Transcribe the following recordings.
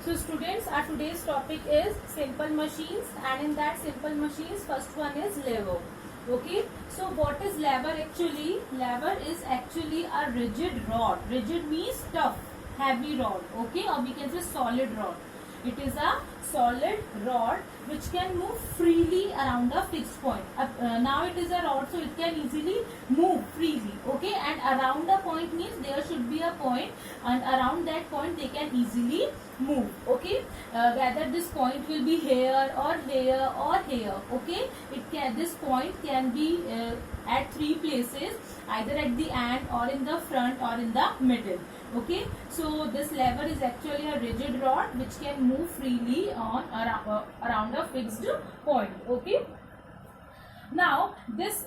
So students, our today's topic is simple machines, and in that simple machines, first one is lever. Okay, so what is lever actually? Lever is actually a rigid rod. Rigid means tough, heavy rod. Okay, or we can say solid rod. It is a solid rod which can move freely around a fixed point. Now it is a rod, so it can easily move freely. Okay, and around a point means there should be a point, and around that point they can easily move. Okay, whether this point will be here or here or here. Okay, this point can be at three places, either at the end or in the front or in the middle. Okay, so this lever is actually a rigid rod which can move freely on around a fixed point. Okay, now this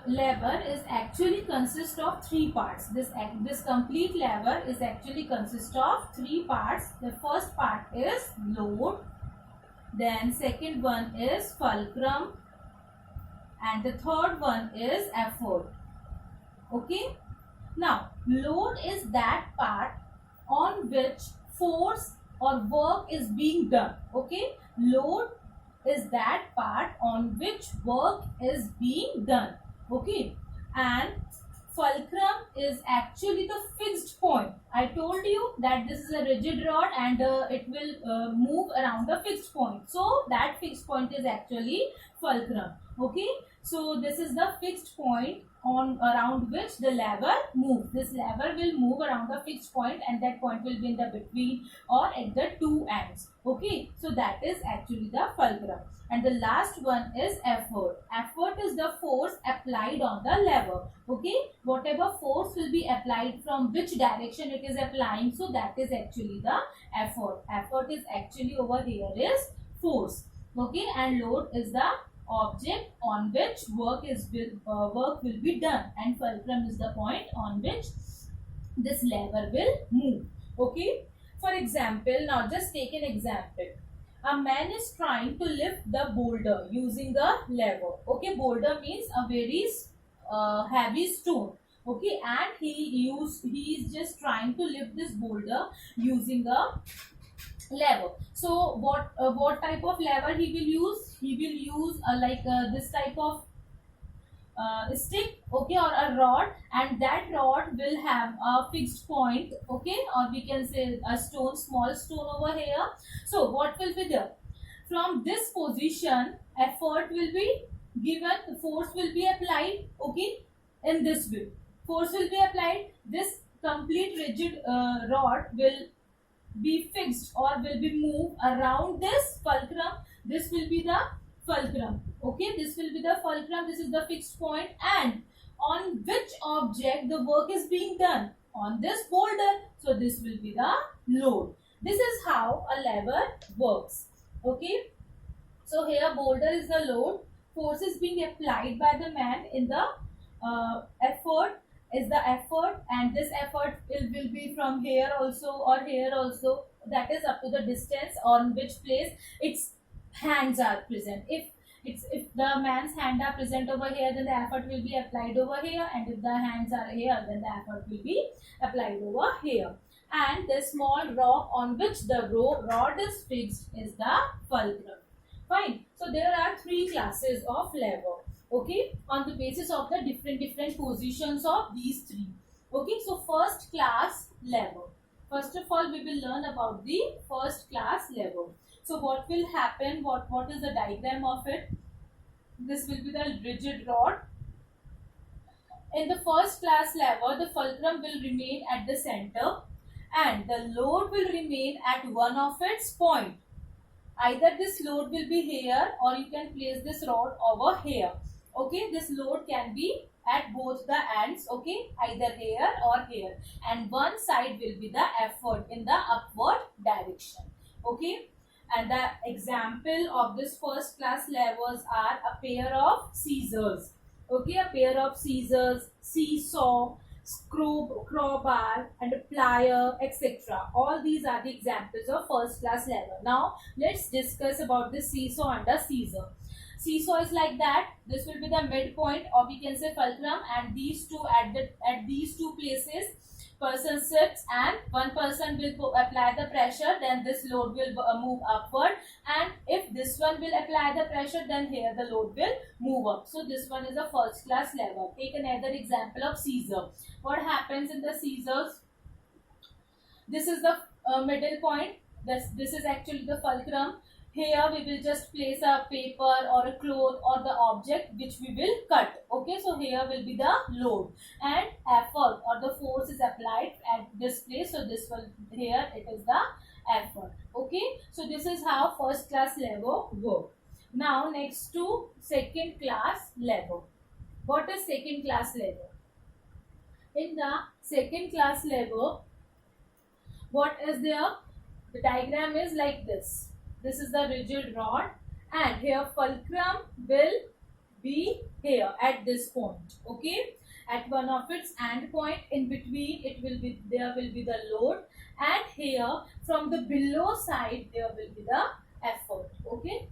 lever is actually consist of three parts. This complete lever is actually consist of three parts. The first part is load, then second one is fulcrum, and the third one is effort. Okay, now load is that part on which force or work is being done. Okay, load is that part on which work is being done. Okay, and fulcrum is actually the fixed point. I told you that this is a rigid rod and it will move around a fixed point. So that fixed point is actually fulcrum. Okay, so this is the fixed point on around which the lever moves. This lever will move around a fixed point, and that point will be in the between or at the two ends. Okay, so that is actually the fulcrum. And the last one is effort. Effort is the force applied on the lever. Okay, whatever force will be applied from which direction it is applying, so that is actually the effort. Effort is actually over here is force. Okay, and load is the object on which work will be done, and fulcrum is the point on which this lever will move. Okay, for example, now just take an example. A man is trying to lift the boulder using a lever. Okay, boulder means a very heavy stone. Okay, and he is just trying to lift this boulder using a lever. So what type of lever he will use? He will use this type of stick, okay, or a rod, and that rod will have a fixed point. Okay, or we can say a small stone over here. So what will be there? From this position, effort will be given, force will be applied. Okay, in this way force will be applied. This complete rigid rod will be fixed or will be moved around this fulcrum. This will be the fulcrum. Okay, this will be the fulcrum. This is the fixed point, and on which object the work is being done? On this boulder. So this will be the load. This is how a lever works. Okay, so here boulder is the load, force is being applied by the man in the effort is the effort, and this effort will be from here also or here also. That is up to the distance on which place its hands are present. If the man's hand are present over here, then the effort will be applied over here, and if the hands are here, then the effort will be applied over here. And the small rock on which the rod is fixed is the fulcrum. Fine. So there are three classes of lever. Okay, on the basis of the different positions of these three. Okay, so first class lever. First of all, we will learn about the first class lever. So what will happen? What is the diagram of it? This will be the rigid rod. In the first class lever, the fulcrum will remain at the center, and the load will remain at one of its point. Either this load will be here, or you can place this rod over here. Okay, this load can be at both the ends. Okay, either here or here, and one side will be the effort in the upward direction. Okay, and the example of this first class levers are a pair of scissors. Okay, a pair of scissors, seesaw, crowbar, and a plier, etc. All these are the examples of first class lever. Now let's discuss about the seesaw and the scissor. Seesaw is like that. This will be the midpoint, or we can say fulcrum, and these two at these two places person sits and one person will apply the pressure, then this load will move upward, and if this one will apply the pressure, then here the load will move up. So this one is a first class lever. Take another example of scissor. What happens in the scissors? This is the middle point. This is actually the fulcrum. Here we will just place a paper or a cloth or the object which we will cut. Okay, so here will be the load, and effort or the force is applied at this place. So this one here, it is the effort. Okay, so this is how first class lever work. Now next to second class lever. What is second class lever? In the second class lever, what is there? The diagram is like this. This is the rigid rod, and here fulcrum will be here at this point. Okay, at one of its end point, in between it will be, there will be the load, and here from the below side there will be the effort. Okay,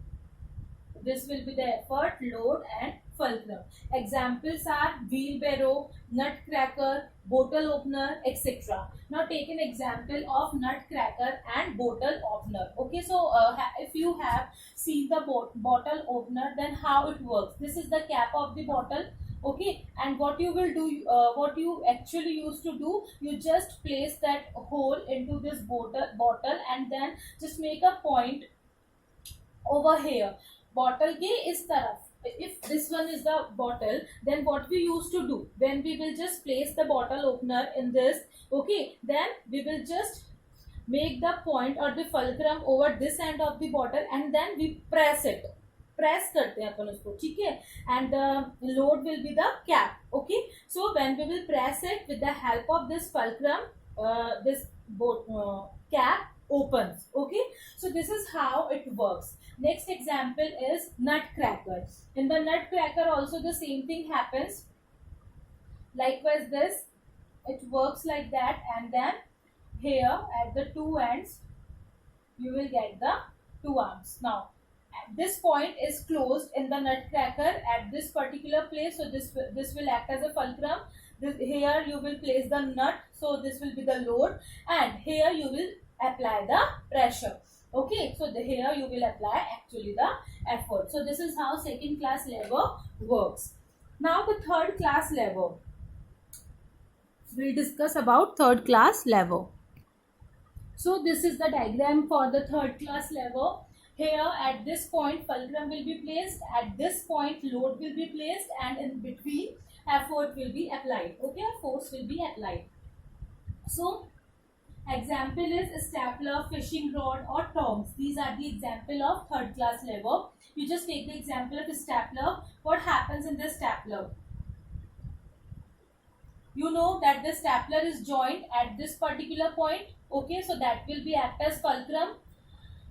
this will be the effort, load, and fulcrum. Examples are wheelbarrow, nutcracker, bottle opener, etc. Now take an example of nutcracker and bottle opener. Okay, so if you have seen the bottle opener, then how it works? This is the cap of the bottle. Okay, and what you will do, what you actually used to do, you just place that hole into this bottle and then just make a point over here. Bottle के इस तरफ, if this one is the bottle, then what we used to do, when we will just place the bottle opener in this, okay, then we will just make the point or the fulcrum over this end of the bottle, and then we press it. Press करते हैं अपन उसको, ठीक है, and the load will be the cap. Okay, so when we will press it with the help of this fulcrum, this cap opens. Okay, so this is how it works. Next example is nutcracker. In the nutcracker also the same thing happens. Likewise, this, it works like that, and then here at the two ends you will get the two arms. Now this point is closed in the nutcracker at this particular place, so this will act as a fulcrum. Here you will place the nut, so this will be the load, and here you will apply the pressure. Okay, so here you will apply actually the effort. So this is how second class lever works. Now the third class lever. We'll discuss about third class lever. So this is the diagram for the third class lever. Here at this point fulcrum will be placed, at this point load will be placed, and in between effort will be applied. Okay, force will be applied. So example is stapler, fishing rod, or tongs. These are the example of third class lever. You just take the example of stapler. What happens in the stapler? You know that the stapler is joined at this particular point. Okay, so that will be act as fulcrum.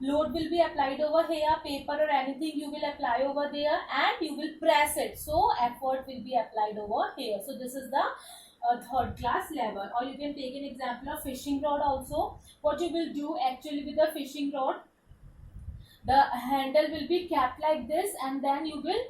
Load will be applied over here, paper or anything you will apply over there, and you will press it. So effort will be applied over here. So this is the third class lever. Or you can take an example of fishing rod also. What you will do actually with the fishing rod, the handle will be capped like this, and then you will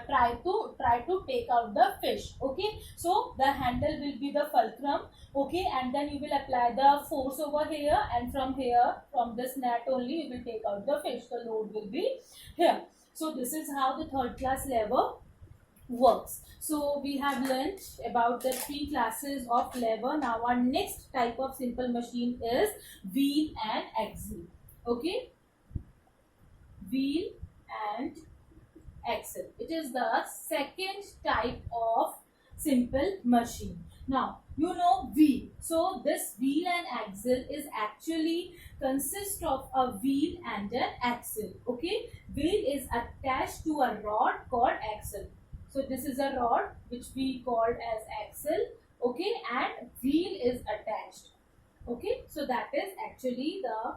try to take out the fish. Okay, so the handle will be the fulcrum. Okay, and then you will apply the force over here, and from here, from this net only, you will take out the fish. The load will be here. So this is how the third class lever works. So we have learnt about the three classes of lever. Now our next type of simple machine is wheel and axle. Okay, wheel and axle. It is the second type of simple machine. Now you know wheel. So this wheel and axle is actually consists of a wheel and an axle. Okay, wheel is attached to a rod called axle. So this is a rod which we called as axle. Okay, and wheel is attached. Okay, so that is actually the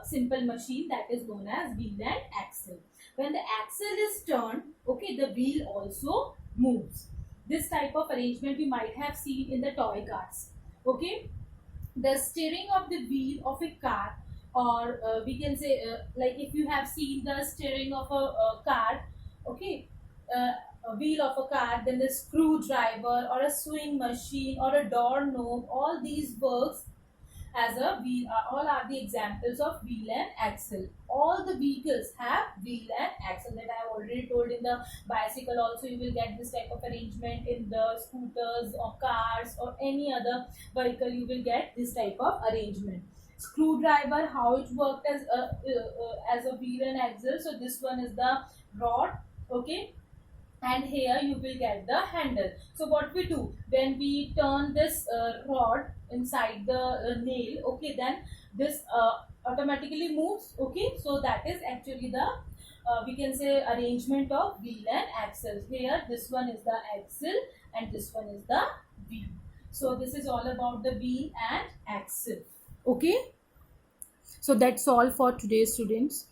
simple machine that is known as wheel and axle. When the axle is turned, okay, the wheel also moves. This type of arrangement you might have seen in the toy cars. Okay, the steering of the wheel of a car, or we can say like if you have seen the steering of a car, okay, a wheel of a car, then a screwdriver or a sewing machine or a doorknob. All these works as a wheel. All are the examples of wheel and axle. All the vehicles have wheel and axle, that I have already told. In the bicycle also you will get this type of arrangement. In the scooters or cars or any other vehicle you will get this type of arrangement. Screwdriver, how it worked as a wheel and axle. So this one is the rod, okay, and here you will get the handle. So what we do when we turn this rod inside the nail, okay, then this automatically moves, okay. So that is actually the we can say arrangement of wheel and axle. Here this one is the axle and this one is the wheel. So this is all about the wheel and axle, okay. So that's all for today, students.